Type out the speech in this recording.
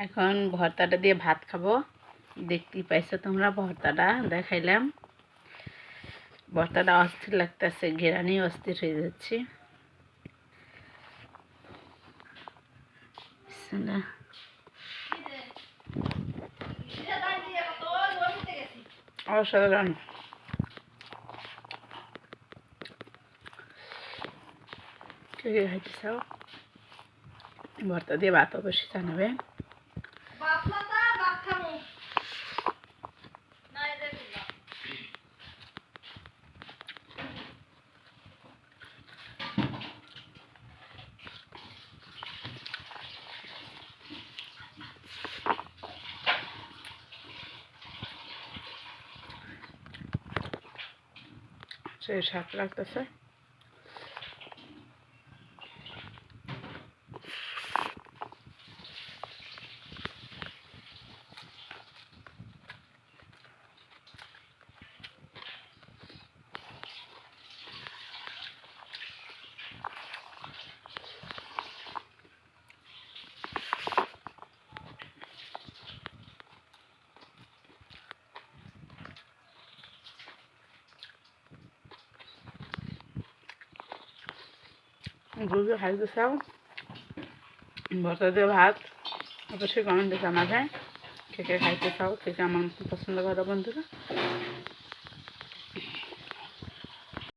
এখন ভর্তাটা দিয়ে ভাত খাবো। দেখতেই পাইছো তোমরা, ভর্তাটা দেখাইলাম। ভর্তাটা অস্থির লাগতেছে, ঘেরানি অস্থির হয়ে যাচ্ছে। অসাধারণ। কে কে খাইতে চাও? ভর্তা দিয়ে ভাত অবশ্যই জানাবে। সেই স্বাদ লাগতেছে। গুলো খাইতে চাও, ভর্তা দিয়ে ভাত অবশ্যই কমেন্টে জানাবে। কে কে খাইতে চাও, কে কে আমার পছন্দ করো বন্ধুরা।